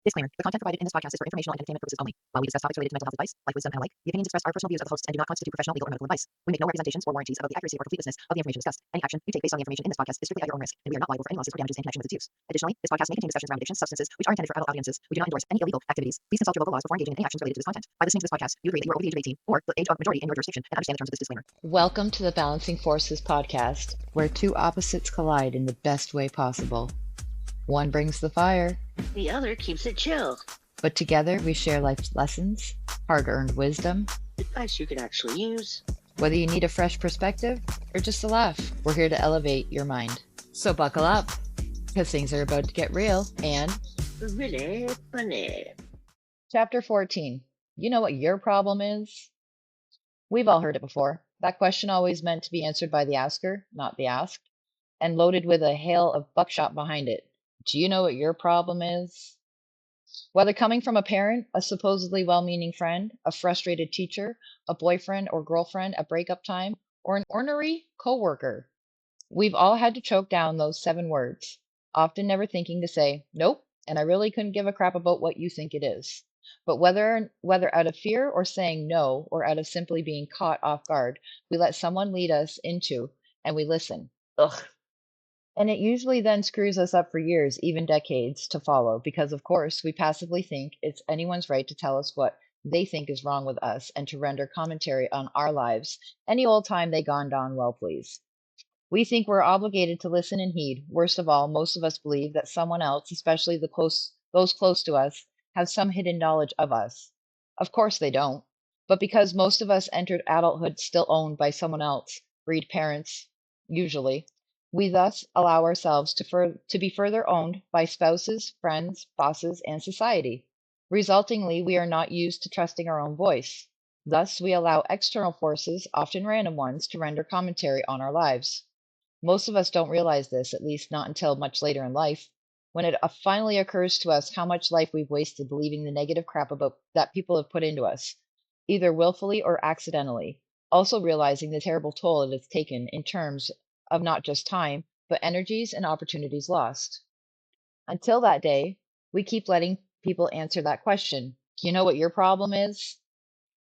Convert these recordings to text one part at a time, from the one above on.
Disclaimer: the content provided in this podcast is for informational and entertainment purposes only. While we discuss topics related to mental health advice, life wisdom, and alike, the opinions expressed are personal views of the hosts and do not constitute professional, legal, or medical advice. We make no representations or warranties about the accuracy or completeness of the information discussed. Any action you take based on the information in this podcast is strictly at your own risk, and we are not liable for any losses or damages in connection with its use. Additionally, this podcast may contain discussions around addictions, substances, which are intended for adult audiences. We do not endorse any illegal activities. Please consult your local laws before engaging in any actions related to this content. By listening to this podcast, you agree that you are over the age of 18 or the age of majority in your jurisdiction and understand the terms of this disclaimer. Welcome to the Balancing Forces podcast, where two opposites collide in the best way possible. One brings the fire, the other keeps it chill. But together we share life's lessons, hard-earned wisdom, advice you can actually use. Whether you need a fresh perspective or just a laugh, we're here to elevate your mind. So buckle up, because things are about to get real and really funny. Chapter 14. You know what your problem is? We've all heard it before. That question always meant to be answered by the asker, not the asked, and loaded with a hail of buckshot behind it. Do you know what your problem is? Whether coming from a parent, a supposedly well-meaning friend, a frustrated teacher, a boyfriend or girlfriend at breakup time, or an ornery coworker, we've all had to choke down those 7 words, often never thinking to say, nope, and I really couldn't give a crap about what you think it is. But whether out of fear or saying no, or out of simply being caught off guard, we let someone lead us into, and we listen. Ugh. And it usually then screws us up for years, even decades, to follow, because of course we passively think it's anyone's right to tell us what they think is wrong with us and to render commentary on our lives any old time they gone down well, please. We think we're obligated to listen and heed. Worst of all, most of us believe that someone else, especially those close to us, have some hidden knowledge of us. Of course they don't, but because most of us entered adulthood still owned by someone else, breed parents, usually, we thus allow ourselves to be further owned by spouses, friends, bosses, and society. Resultingly, we are not used to trusting our own voice. Thus, we allow external forces, often random ones, to render commentary on our lives. Most of us don't realize this, at least not until much later in life, when it finally occurs to us how much life we've wasted believing the negative crap about that people have put into us, either willfully or accidentally. Also realizing the terrible toll it has taken in terms of not just time, but energies and opportunities lost. Until that day, we keep letting people answer that question. Do you know what your problem is?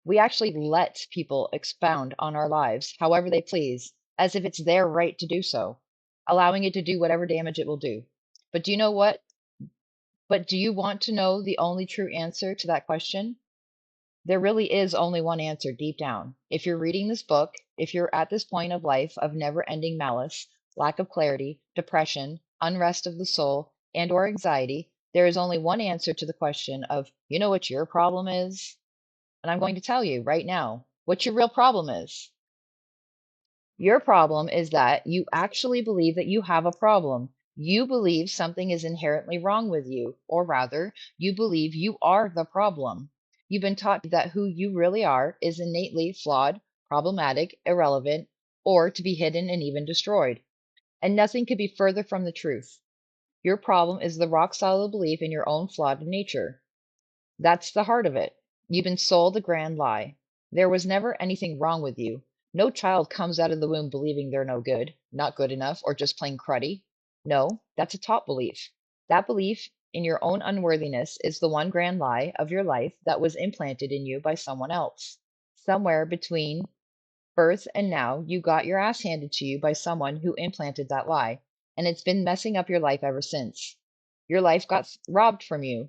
We actually let people expound on our lives however they please, as if it's their right to do so, allowing it to do whatever damage it will do. But do you know what? But do you want to know the only true answer to that question? There really is only one answer deep down. If you're reading this book, if you're at this point of life of never-ending malice, lack of clarity, depression, unrest of the soul, and or anxiety, there is only one answer to the question of, you know what your problem is? And I'm going to tell you right now what your real problem is. Your problem is that you actually believe that you have a problem. You believe something is inherently wrong with you, or rather, you believe you are the problem. You've been taught that who you really are is innately flawed, problematic, irrelevant, or to be hidden and even destroyed. And nothing could be further from the truth. Your problem is the rock-solid belief in your own flawed nature. That's the heart of it. You've been sold a grand lie. There was never anything wrong with you. No child comes out of the womb believing they're no good, not good enough, or just plain cruddy. No, that's a taught belief. That belief in your own unworthiness is the one grand lie of your life that was implanted in you by someone else. Somewhere between birth and now, you got your ass handed to you by someone who implanted that lie, and it's been messing up your life ever since. Your life got robbed from you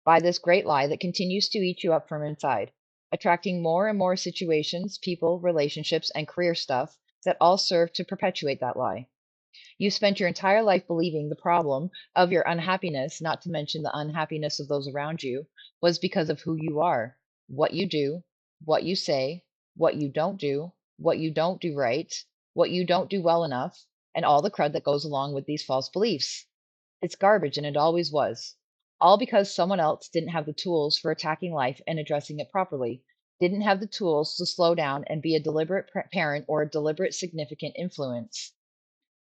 by this great lie that continues to eat you up from inside, attracting more and more situations, people, relationships, and career stuff that all serve to perpetuate that lie. You spent your entire life believing the problem of your unhappiness, not to mention the unhappiness of those around you, was because of who you are, what you do, what you say, what you don't do right, what you don't do well enough, and all the crud that goes along with these false beliefs. It's garbage, and it always was. All because someone else didn't have the tools for attacking life and addressing it properly, didn't have the tools to slow down and be a deliberate parent or a deliberate significant influence.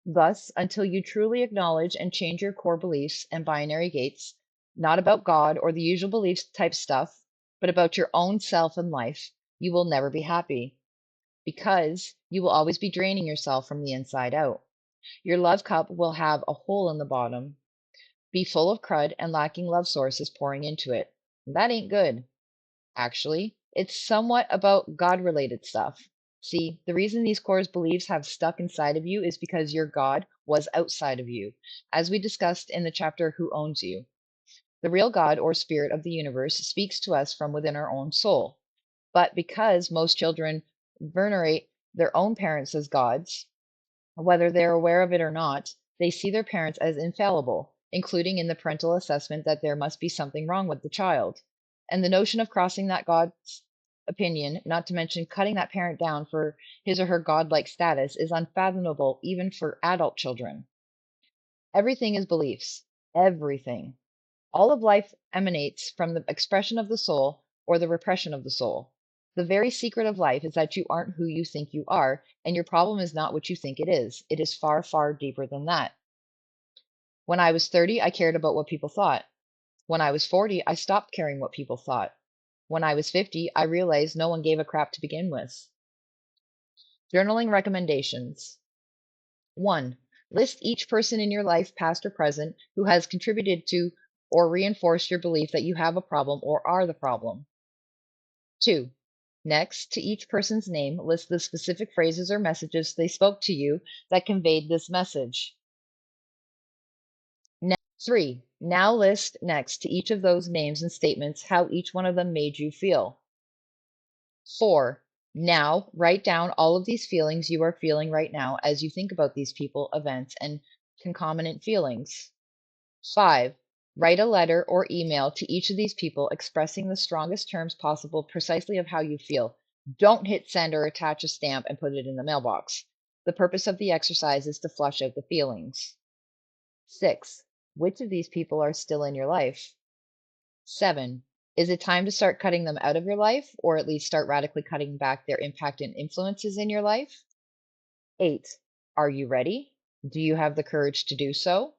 Thus, until you truly acknowledge and change your core beliefs and binary gates, not about God or the usual beliefs type stuff, but about your own self and life, you will never be happy. Because you will always be draining yourself from the inside out. Your love cup will have a hole in the bottom be full of crud and lacking love sources pouring into it. That ain't good. Actually, it's somewhat about God-related stuff. See, the reason these core beliefs have stuck inside of you is because your God was outside of you, as we discussed in the chapter Who Owns You? The real God or spirit of the universe speaks to us from within our own soul. But because most children venerate their own parents as gods, whether they're aware of it or not, they see their parents as infallible, including in the parental assessment that there must be something wrong with the child. And the notion of crossing that God's opinion, not to mention cutting that parent down for his or her godlike status, is unfathomable even for adult children. Everything is beliefs. Everything. All of life emanates from the expression of the soul or the repression of the soul. The very secret of life is that you aren't who you think you are, and your problem is not what you think it is. It is far, far deeper than that. When I was 30, I cared about what people thought. When I was 40, I stopped caring what people thought. When I was 50, I realized no one gave a crap to begin with. Journaling recommendations. 1. List each person in your life, past or present, who has contributed to or reinforced your belief that you have a problem or are the problem. 2. Next to each person's name, list the specific phrases or messages they spoke to you that conveyed this message. 3. Now list next to each of those names and statements how each one of them made you feel. 4. Now write down all of these feelings you are feeling right now as you think about these people, events, and concomitant feelings. 5. Write a letter or email to each of these people expressing the strongest terms possible precisely of how you feel. Don't hit send or attach a stamp and put it in the mailbox. The purpose of the exercise is to flush out the feelings. 6. Which of these people are still in your life? 7. Is it time to start cutting them out of your life, or at least start radically cutting back their impact and influences in your life? 8. Are you ready? Do you have the courage to do so?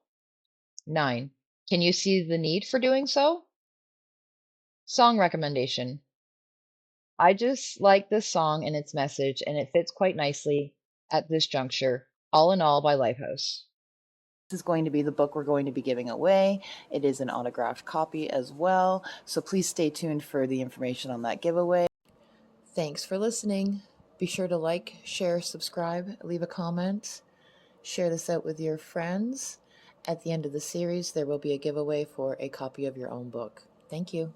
9. Can you see the need for doing so? Song recommendation. I just like this song and its message, and it fits quite nicely at this juncture. All in All by Lifehouse. This is going to be the book we're going to be giving away. It is an autographed copy as well, so please stay tuned for the information on that giveaway. Thanks for listening. Be sure to like, share, subscribe, leave a comment, share this out with your friends. At the end of the series, there will be a giveaway for a copy of your own book. Thank you.